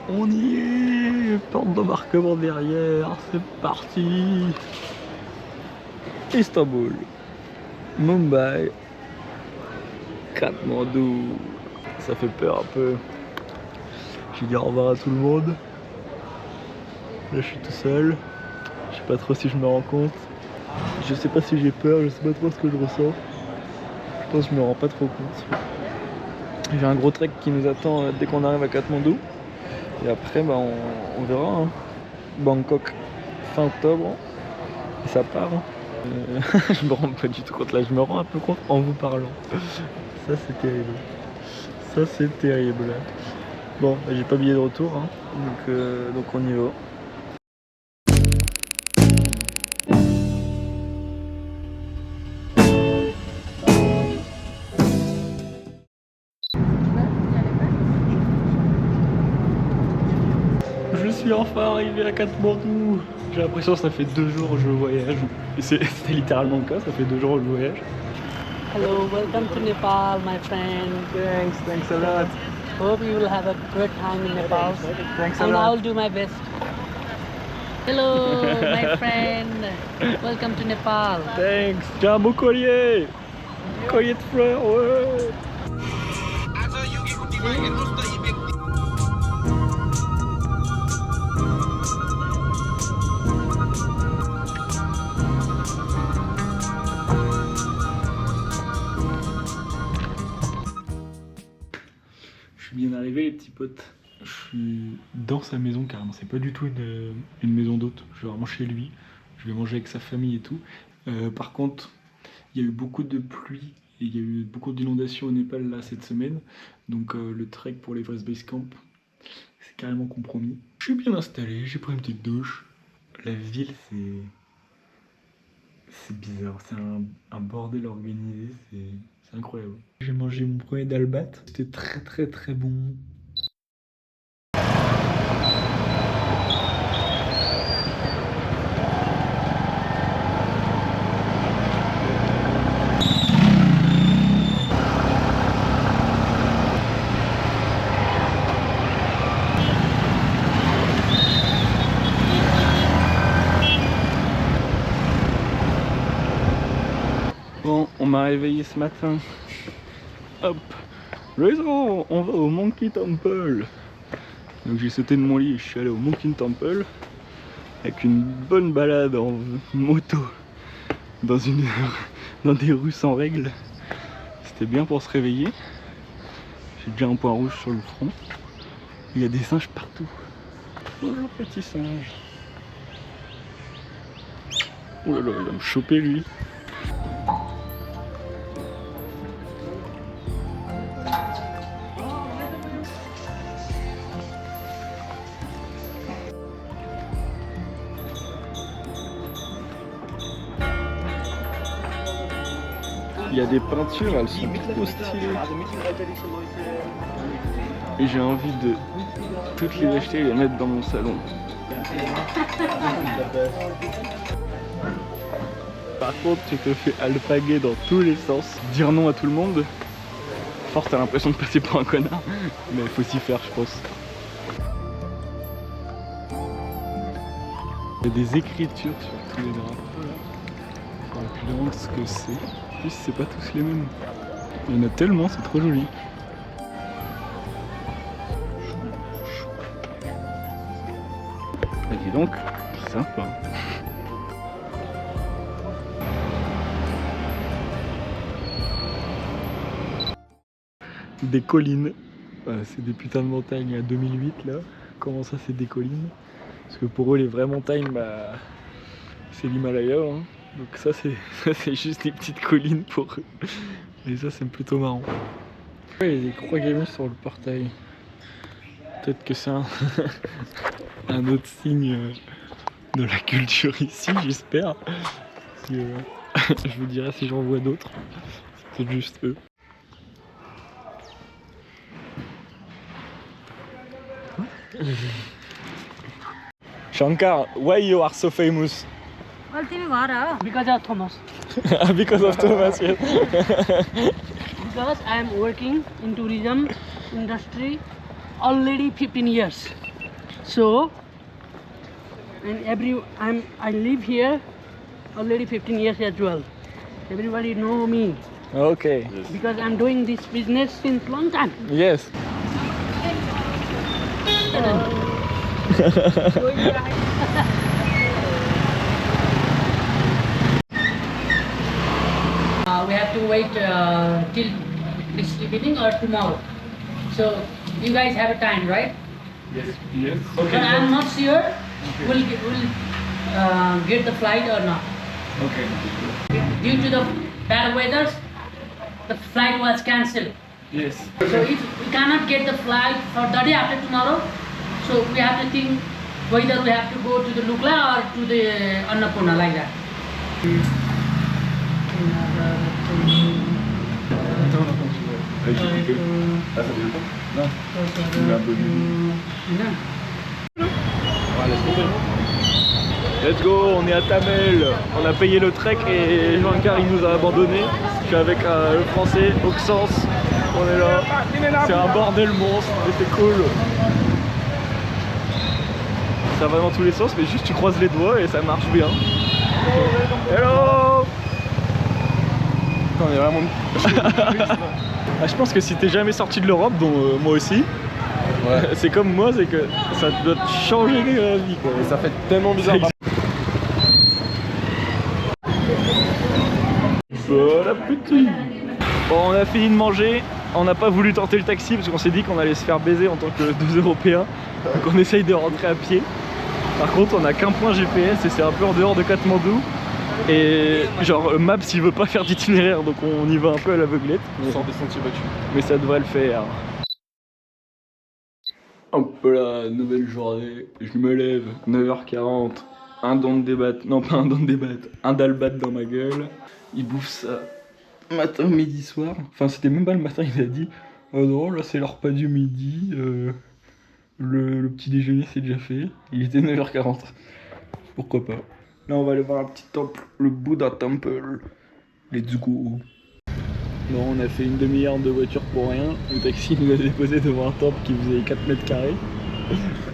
On y est. Porte d'embarquement derrière. C'est parti. Istanbul, Mumbai, Katmandou. Ça fait peur un peu. Je vais dire au revoir à tout le monde. Là je suis tout seul. Je sais pas trop si je me rends compte. Je sais pas si j'ai peur, je sais pas trop ce que je ressens. Je pense que je me rends pas trop compte. J'ai un gros trek qui nous attend dès qu'on arrive à Katmandou. Et après bah, on verra. Hein. Bangkok fin octobre. Et ça part. Hein. Je me rends pas du tout compte là, je me rends un peu compte en vous parlant. Ça c'est terrible. Ça c'est terrible. Bon, bah, j'ai pas billet de retour, hein. Donc on y va. Je suis enfin arrivé à Katmandou. J'ai l'impression que ça fait 2 jours que je voyage. Et c'était littéralement le cas, ça fait 2 jours que je voyage. Hello, welcome to Nepal, my friend. Thanks a lot. Hope you will have a great time in Nepal. Thanks a And lot. I'll do my best. Hello, my friend. Welcome to Nepal. Thanks. J'ai un beau collier. Collier de fleurs, ouais. Je suis bien arrivé les petits potes. Je suis dans sa maison carrément, c'est pas du tout une maison d'hôte. Je vais vraiment chez lui, je vais manger avec sa famille et tout. Par contre, il y a eu beaucoup de pluie et il y a eu beaucoup d'inondations au Népal là cette semaine. Donc le trek pour l'Everest Base Camp, c'est carrément compromis. Je suis bien installé, j'ai pris une petite douche. La ville c'est bizarre, c'est un bordel organisé, c'est incroyable. J'ai mangé mon premier dalbat, c'était très bon. Bon, on m'a réveillé ce matin. Hop, réseau, on va au Monkey Temple. Donc j'ai sauté de mon lit et je suis allé au Monkey Temple avec une bonne balade en moto dans des rues sans règles. C'était bien pour se réveiller. J'ai déjà un point rouge sur le front. Il y a des singes partout. Bonjour petit singe. Oh là là, il va me choper lui. Il y a des peintures, elles sont trop stylées. Et j'ai envie de toutes les acheter et les mettre dans mon salon. Par contre, tu te fais alpaguer dans tous les sens. Dire non à tout le monde. Force, t'as l'impression de passer pour un connard. Mais il faut s'y faire, je pense. Il y a des écritures sur tous les drapeaux là. Faut plus loin ce que c'est. En plus, c'est pas tous les mêmes. Il y en a tellement, c'est trop joli. Et dis donc, c'est sympa. Des collines. C'est des putains de montagnes à 2008 là. Comment ça, c'est des collines? Parce que pour eux, les vraies montagnes, bah, c'est l'Himalaya. Hein. Donc ça c'est juste des petites collines pour eux. Et ça c'est plutôt marrant. Ouais, il y a des croix gammées sur le portail. Peut-être que c'est un autre signe de la culture ici, j'espère. Je vous dirai si j'en vois d'autres. C'est juste eux. Shankar, why you are so famous? Because of Thomas. Because of Thomas, yes. Because I am working in tourism industry already 15 years. So, and I live here already 15 years as well. Everybody know me Okay. because I'm doing this business since long time. Yes. We have to wait till this evening or tomorrow. So you guys have a time, right? Yes. But I'm not sure we'll get the flight or not. Okay. Due to the bad weather, the flight was cancelled. Yes. So if we cannot get the flight for the day after tomorrow, so we have to think whether we have to go to the Lukla or to the Annapurna like that. Let's go, on est à Tamel. On a payé le trek et Jean-Car il nous a abandonné. Je suis avec le français, Auxence. On est là. C'est un bordel monstre, mais c'est cool. Ça va dans tous les sens, mais juste tu croises les doigts et ça marche bien. Hello! On est vraiment... Ah, je pense que si t'es jamais sorti de l'Europe, dont moi aussi, Ouais. c'est comme moi, c'est que ça doit te changer la vie quoi. Et ça fait tellement bizarre. Bon appétit. Bon, on a fini de manger, on n'a pas voulu tenter le taxi parce qu'on s'est dit qu'on allait se faire baiser en tant que deux Européens. Donc on essaye de rentrer à pied. Par contre on n'a qu'un point GPS et c'est un peu en dehors de Katmandou. Et genre Maps il veut pas faire d'itinéraire donc on y va un peu à l'aveuglette. On sort des sentiers battus. Mais ça devrait le faire. Hop là, nouvelle journée, je me lève, 9h40, un don de débat, non pas un don de débat, un dalbat dans ma gueule. Il bouffe ça matin, midi, soir. Enfin c'était même pas le matin, il a dit oh non là c'est le repas du midi, le petit déjeuner c'est déjà fait. Il était 9h40, pourquoi pas. Là on va aller voir un petit temple, le Buddha Temple. Let's go. Bon, on a fait une demi-heure de voiture pour rien. Le taxi nous a déposé devant un temple qui faisait 4 mètres carrés.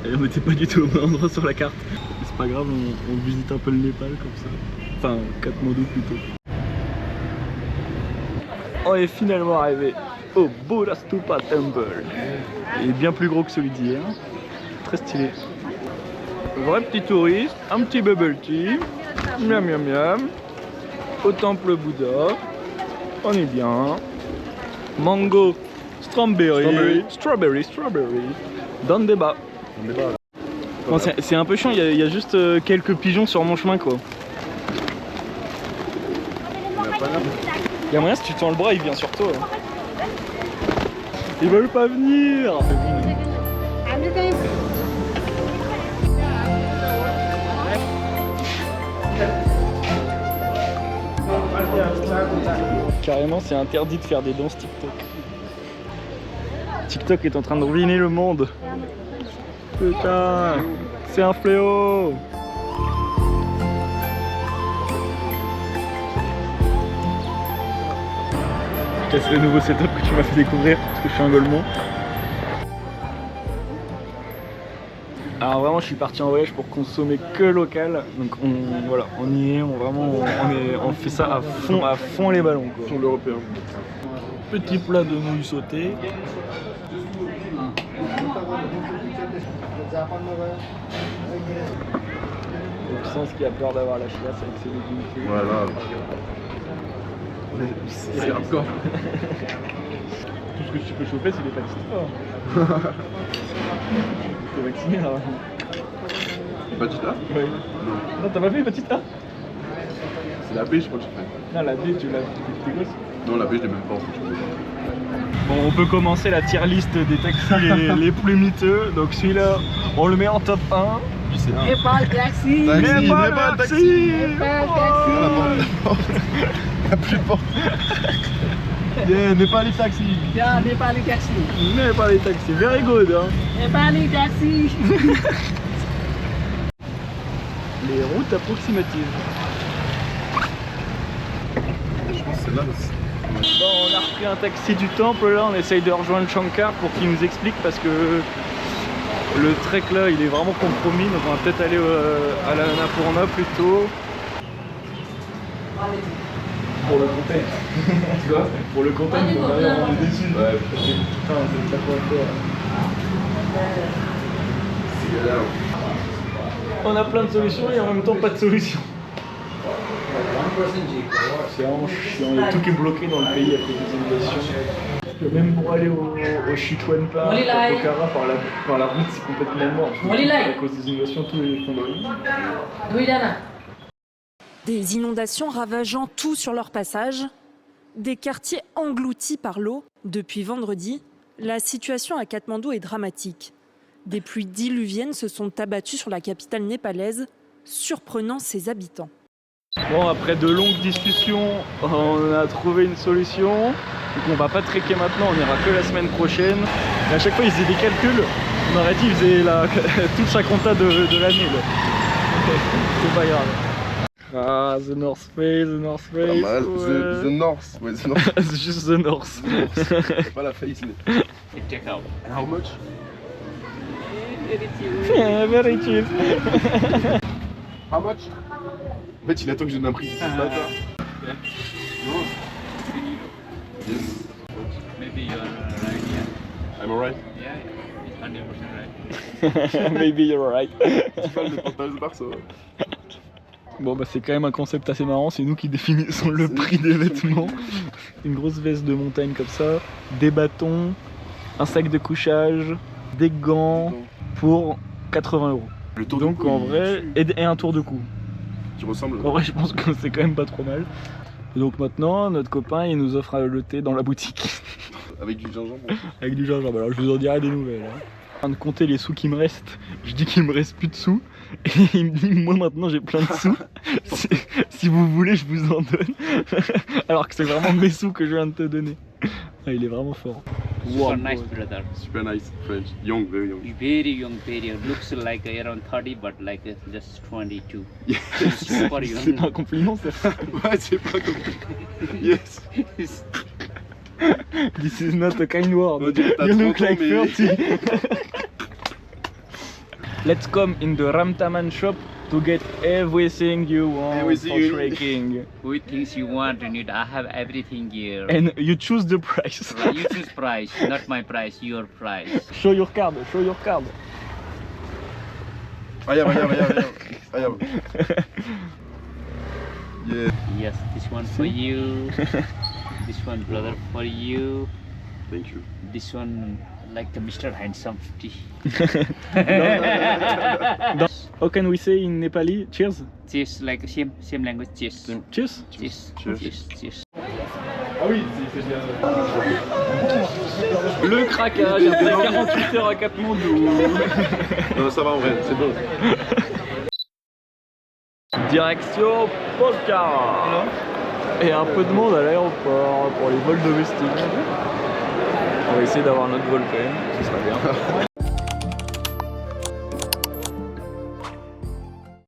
Et on n'était pas du tout au bon endroit sur la carte. Mais c'est pas grave, on visite un peu le Népal comme ça. Enfin, Katmandou plutôt. On est finalement arrivé au Buddha Stupa Temple. Il est bien plus gros que celui d'hier. Très stylé. Vrai petit touriste, un petit bubble tea. Miam miam miam. Au temple Bouddha. On est bien. Mango, strawberry. Dans le débat. Bon, c'est un peu chiant, il y a juste quelques pigeons sur mon chemin quoi. Il y a moyen si tu tends le bras, il vient sur toi. Ils veulent pas venir. Carrément, c'est interdit de faire des danses TikTok. TikTok est en train de ruiner le monde. Putain, c'est un fléau. Je casse le nouveau setup que tu m'as fait découvrir parce que je suis un golemon. Alors vraiment je suis parti en voyage pour consommer que local, donc voilà, on y est, on fait ça à fond les ballons quoi. Sur l'européen. Petit plat de nouilles sautées. Sens qui a peur d'avoir la chiasse avec ses légumes crus. Voilà. C'est hardcore. Tout ce que tu peux chauffer c'est les pâtisseries. T'es vacciné là? Batista? Oui. Non. Non, t'as pas fait Batista? C'est la B, je crois que j'ai fait. Non, la B, tu l'as fait tes gosses? Non, la B, je l'ai même pas en fait. Bon, on peut commencer la tier list des taxis les plus miteux. Donc celui-là, on le met en top 1. C'est un. Nepal taxi. Taxi, Népal Népal taxi. Nepal taxi. Il n'y a plus de porte. Yeah, Népal taxi. Yeah, Nepali taxi. Népal les taxis, very good hein. Nepali taxi. Les routes approximatives. Je pense que c'est là aussi. Bon, on a repris un taxi du temple là, on essaye de rejoindre Shankar pour qu'il nous explique parce que Le trek là il est vraiment compromis, donc on va peut-être aller à la Annapurna plutôt. Pour le content. Tu vois? Pour le content, on est déçus. Ouais, putain, c'est pas quoi faire. On a plein de solutions et en même temps pas de solution. C'est vraiment chiant, il y a tout qui est bloqué dans le pays à cause des inondations. Même pour aller au Sichuanpa, à Pokhara, par la route, c'est complètement mort. À cause des inondations, tous les fonds d'origine. Des inondations ravageant tout sur leur passage, des quartiers engloutis par l'eau. Depuis vendredi, la situation à Katmandou est dramatique. Des pluies diluviennes se sont abattues sur la capitale népalaise, surprenant ses habitants. Bon, après de longues discussions, on a trouvé une solution. Donc on va pas trekker maintenant, on ira que la semaine prochaine. Et à chaque fois ils faisaient des calculs. On aurait dit qu'ils faisaient toute sa compta de l'année. C'est pas grave. Ah, the North Face, the North Face. Pas mal. Ouais. The North. Ouais, the North. C'est juste the North. C'est pas la face, mais. Check out. And how much? Yeah, very cheap. How much? En fait, il attend que je donne un prix. C'est pas ça. Non. Yes. Maybe you are right, yeah. I'm alright. Yeah, it's 100% right. Maybe you're right. 10 balles de pantalon de bar, ça va. Bon bah c'est quand même un concept assez marrant, c'est nous qui définissons le prix des vêtements. Une grosse veste de montagne comme ça, des bâtons, un sac de couchage, des gants pour 80 €. Le tour de Donc cou, en vrai, et un tour de cou. Tu ressembles. En vrai je pense que c'est quand même pas trop mal. Et donc maintenant notre copain il nous offre le thé dans la boutique. Avec du gingembre. Avec du gingembre, alors je vous en dirai des nouvelles. Hein. En train de compter les sous qui me restent, je dis qu'il me reste plus de sous. Et il me dit moi maintenant j'ai plein de sous, si vous voulez je vous en donne. Alors que c'est vraiment mes sous que je viens de te donner. Ah, il est vraiment fort. Super nice brother. Super nice French. Young, very young. Very young, very young. Looks like around 30, but like just 22. Yes. Super C'est young. pas un compliment ça. Ouais, c'est pas comme. Yes. This is not a kind word. On dirait que t'as You look 30 ans, like mais- 30. Let's come in the Ramtaman shop to get everything you want Everything for you need. trekking. With things you want and need, I have everything here. And you choose the price. Right, you choose price, not my price, your price. Show your card, show your card. I am. Yeah. Yes, this one for you. This one, brother, for you. Thank you. This one, like the Mr. Handsome. How can we say in Nepali? Cheers. Cheers, like same language. Cheers. Cheers. Cheers. Cheers. Cheers. Cheers. Ah oui, c'est bien. Le craquage après 48 heures à Katmandou. Non, ça va en vrai, c'est bon. Direction Pokhara. Et un peu de monde à l'aéroport pour les vols domestiques. On va essayer d'avoir notre vol quand même, ce serait bien.